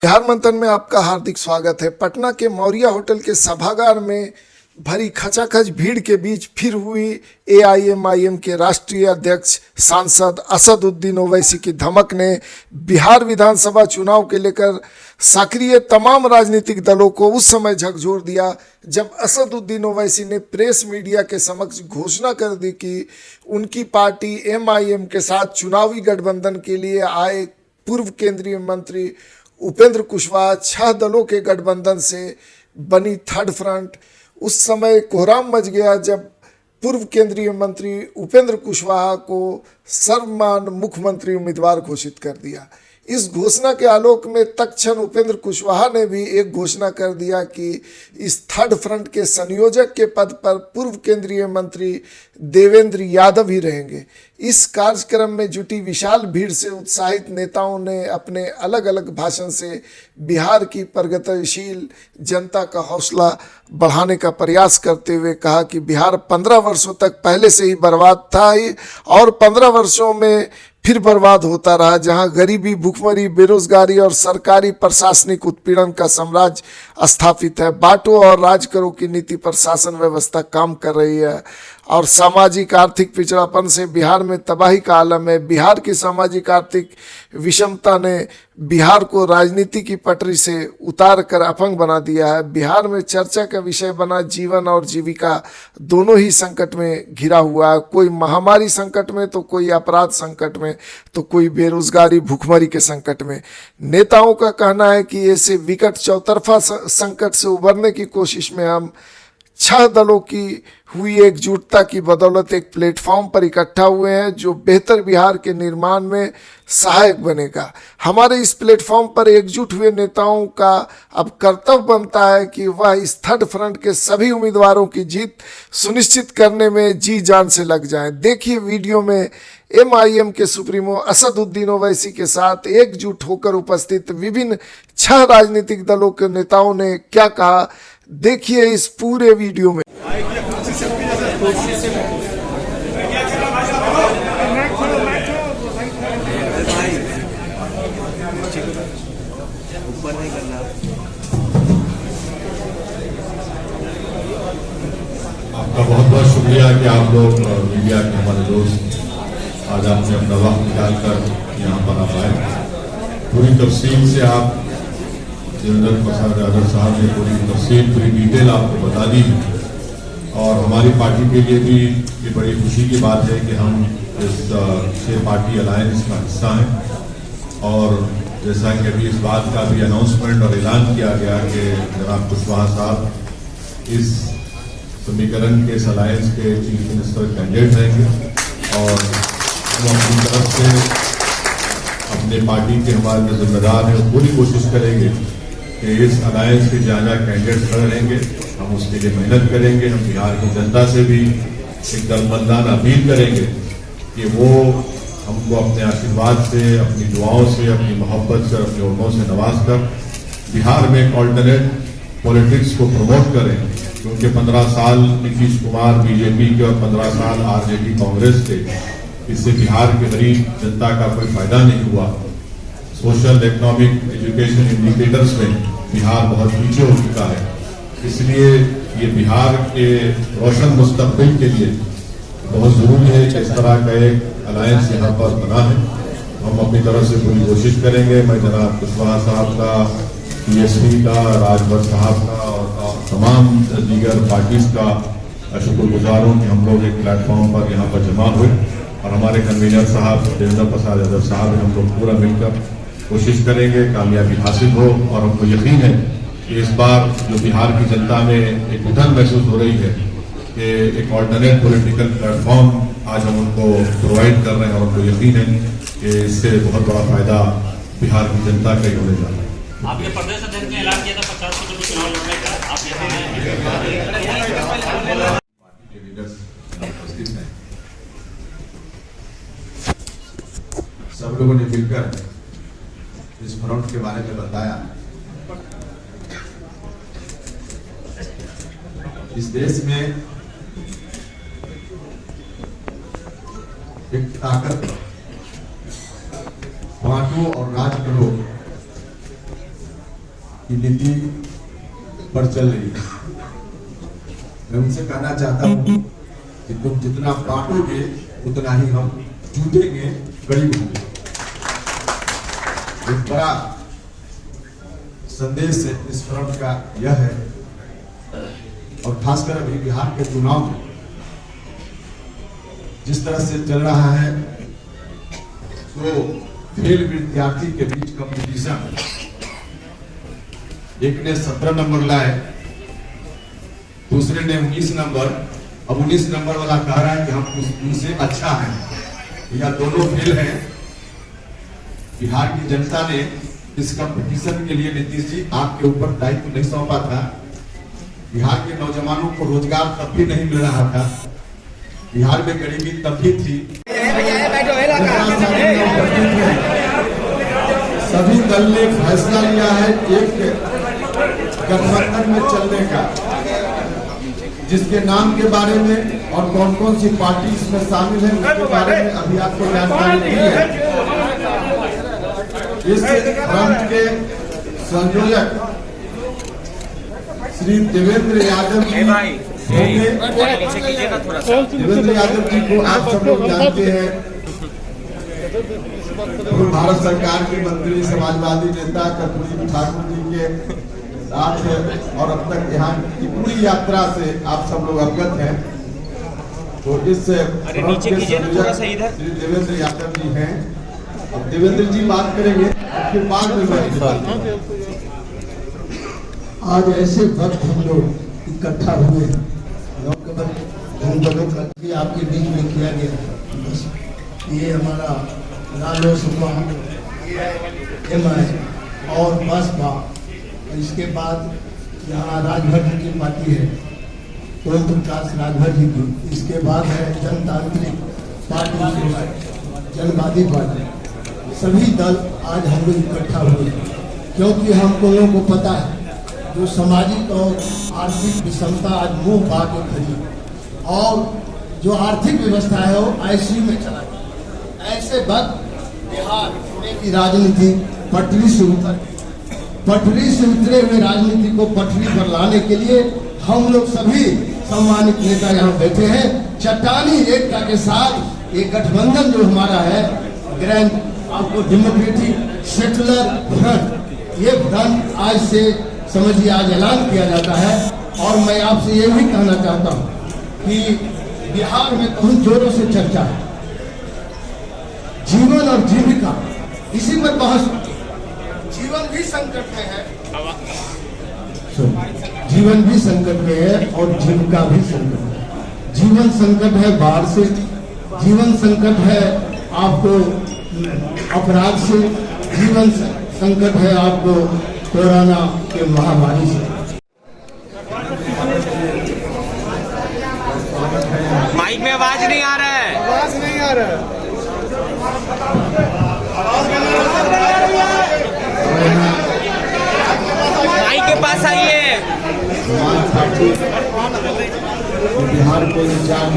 बिहार मंथन में आपका हार्दिक स्वागत है। पटना के मौर्या होटल के सभागार में भरी खचाखच भीड़ के बीच फिर हुई एआईएमआईएम के राष्ट्रीय अध्यक्ष सांसद असदुद्दीन ओवैसी की धमक ने बिहार विधानसभा चुनाव के लेकर सक्रिय तमाम राजनीतिक दलों को उस समय झकझोर दिया जब असदुद्दीन ओवैसी ने प्रेस मीडिया के समक्ष घोषणा कर दी कि उनकी पार्टी एमआईएम के साथ चुनावी गठबंधन के लिए आए पूर्व केंद्रीय मंत्री उपेंद्र कुशवाहा 6 दलों के गठबंधन से बनी थर्ड फ्रंट। उस समय कोहराम मच गया जब पूर्व केंद्रीय मंत्री उपेंद्र कुशवाहा को सर्वमान्य मुख्यमंत्री उम्मीदवार घोषित कर दिया। इस घोषणा के आलोक में तत्क्षण उपेंद्र कुशवाहा ने भी एक घोषणा कर दिया कि इस थर्ड फ्रंट के संयोजक के पद पर पूर्व केंद्रीय मंत्री देवेंद्र यादव ही रहेंगे। इस कार्यक्रम में जुटी विशाल भीड़ से उत्साहित नेताओं ने अपने अलग अलग भाषण से बिहार की प्रगतिशील जनता का हौसला बढ़ाने का प्रयास करते हुए कहा कि बिहार 15 वर्षों तक पहले से ही बर्बाद था ही और 15 वर्षों में फिर बर्बाद होता रहा, जहां गरीबी, भूखमरी, बेरोजगारी और सरकारी प्रशासनिक उत्पीड़न का साम्राज्य स्थापित है। बांटो और राज करो की नीति पर शासन व्यवस्था काम कर रही है और सामाजिक आर्थिक पिछड़ापन से बिहार में तबाही का आलम है। बिहार की सामाजिक आर्थिक विषमता ने बिहार को राजनीति की पटरी से उतार कर अपंग बना दिया है। बिहार में चर्चा का विषय बना जीवन और जीविका दोनों ही संकट में घिरा हुआ है। कोई महामारी संकट में तो कोई अपराध संकट में तो कोई बेरोजगारी भूखमरी के संकट में। नेताओं का कहना है कि ऐसे विकट चौतरफा संकट से उबरने की कोशिश में हम 6 दलों की हुई एकजुटता की बदौलत एक प्लेटफॉर्म पर इकट्ठा हुए हैं जो बेहतर बिहार के निर्माण में सहायक बनेगा। हमारे इस प्लेटफॉर्म पर एकजुट हुए नेताओं का अब कर्तव्य बनता है कि वह इस थर्ड फ्रंट के सभी उम्मीदवारों की जीत सुनिश्चित करने में जी जान से लग जाएं। देखिए वीडियो में एमआईएम के सुप्रीमो असदुद्दीन ओवैसी के साथ एकजुट होकर उपस्थित विभिन्न 6 राजनीतिक दलों के नेताओं ने क्या कहा, देखिए इस पूरे वीडियो में। आपका बहुत बहुत शुक्रिया कि आप लोग मीडिया के हमारे दोस्त आज आपने अपना वक्त निकालकर यहाँ पर आ पाए। पूरी तफसील से आप देवेंद्र प्रसाद यादव साहब ने पूरी तफसील पूरी डिटेल आपको बता दी है और हमारी पार्टी के लिए भी ये बड़ी खुशी की बात है कि हम इस 6 पार्टी अलायंस का हिस्सा हैं और जैसा कि अभी इस बात का भी अनाउंसमेंट और ऐलान किया गया कि जनाब कुशवाहा साहब इस समीकरण के इस अलायंस के चीफ मिनिस्टर कैंडिडेट रहेंगे और हम अपनी तरफ से अपने पार्टी के हमारे जो जिम्मेदार हैं पूरी कोशिश करेंगे कि इस अलायंस के जहाँ जहाँ कैंडिडेट खड़े रहेंगे हम उसके लिए मेहनत करेंगे। हम बिहार की जनता से भी एक दलबंदाना अपील करेंगे कि वो हमको अपने आशीर्वाद से, अपनी दुआओं से, अपनी मोहब्बत से, अपने उम्रों से नवाज कर बिहार में एक ऑल्टरनेट पॉलिटिक्स को प्रमोट करें, क्योंकि 15 साल नीतीश कुमार बीजेपी के और 15 साल आरजेडी कांग्रेस के, इससे बिहार के गरीब जनता का कोई फायदा नहीं हुआ। सोशल, इकोनॉमिक, एजुकेशन इंडिकेटर्स में बिहार बहुत पीछे हो चुका है। इसलिए ये बिहार के रोशन मुस्तकबिल के लिए बहुत जरूरी है कि इस तरह का एक अलायंस यहाँ पर बना है। हम अपनी तरफ से पूरी कोशिश करेंगे। मैं जनाब कुशवाहा साहब का, पीएसपी का, राजभर साहब का और तमाम दीगर पार्टीज का शुक्रगुजार हूँ कि हम लोग एक प्लेटफॉर्म पर यहाँ पर जमा हुए और हमारे कन्वीनर साहब देवेंद्र प्रसाद यादव साहब हम लोग पूरा मिलकर कोशिश करेंगे कामयाबी हासिल हो। और हमको यकीन है कि इस बार जो बिहार की जनता में एक उठन महसूस हो रही है कि एक ऑल्टरनेट पॉलिटिकल प्लेटफॉर्म आज हम उनको प्रोवाइड कर रहे हैं और उनको यकीन है कि इससे बहुत बड़ा फायदा बिहार की जनता का ही होने जा रहा है। आपने प्रदेश अध्यक्ष ने ऐलान किया था 50 सीटों पर चुनाव लड़ने का, आप यहाँ पार्टी के लीडर्स उपस्थित हैं, सब लोगों ने मिलकर इस फ्रंट के बारे में बताया। इस देश में एक ताकत बांटो और राज करो की नीति पर चल रही है। मैं उनसे कहना चाहता हूँ कि तुम जितना बांटोगे उतना ही हम जुटेंगे, गरीब होंगे। एक बड़ा संदेश इस फ्रंट का यह है, और खासकर अभी बिहार के चुनाव में जिस तरह से चल रहा है, तो फेल विद्यार्थी के बीच कंपटीशन, एक ने 17 नंबर लाए, दूसरे ने 19 नंबर। अब 19 नंबर वाला कह रहा है कि हम उनसे अच्छा हैं, या दोनों फेल हैं। बिहार की जनता ने इस कंपटीशन के लिए नीतीश जी आपके ऊपर दायित्व नहीं सौंपा था। बिहार के नौजवानों को रोजगार तब भी नहीं मिल रहा था, बिहार में गरीबी तब भी थी। सभी दल ने फैसला लिया है एक गठबंधन में चलने का, जिसके नाम के बारे में और कौन कौन सी पार्टी इसमें शामिल है उसके बारे में अभी आपको जानकारी दी है। इस फ्रंट के संयोजक श्री देवेंद्र यादव जी होंगे। देवेंद्र यादव जी को आप सब लोग जानते हैं, भारत सरकार के मंत्री, समाजवादी नेता कर्पूरी ठाकुर जी के साथ है, और अब तक यहाँ की पूरी यात्रा से आप सब लोग अवगत हैं। तो इस फ्रंट के संयोजक श्री देवेंद्र यादव जी हैं। अब देवेंद्र जी बात करेंगे, फिर बाद में मैं आज ऐसे वक्त हम लोग इकट्ठा हुए भी आपके बीच में किया गया। बस ये हमारा रालोसपा, एमआई और बसपा, इसके बाद यहाँ राजभर जी की पार्टी है, ओम प्रकाश राजभर जी की, इसके बाद है जनतांत्रिक पार्टी, जनवादी पार्टी। सभी दल आज हम लोग इकट्ठा हुए, क्योंकि हम लोगों को पता है जो सामाजिक और आर्थिक विषमता आज मुंह पा के खड़ी, और जो आर्थिक व्यवस्था है वो आईसीयू में चला गया। ऐसे वक्त बिहार की राजनीति पटरी से उतरे हुए राजनीति को पटरी पर लाने के लिए हम लोग सभी सम्मानित नेता यहाँ बैठे हैं। चट्टानी एकता के साथ ये गठबंधन जो हमारा है, ग्रैंड आपको डेमोक्रेटिक सेकुलर फ्रंट, ये फ्रंट आज से समझिए आज ऐलान किया जाता है। और मैं आपसे ये भी कहना चाहता हूँ कि बिहार में बहुत जोरों से चर्चा है, जीवन और जीविका, इसी पर बहस। जीवन भी संकट में है, जीवन भी संकट में है और जीविका भी संकट में है। जीवन संकट है बाढ़ से, जीवन संकट है आपको अपराध से, जीवन संकट है आपको कोरोना के महामारी से। माइक में आवाज नहीं आ रहा है, आवाज नहीं आ रहा है। माइक के पास आइए। बिहार को इंचार्ज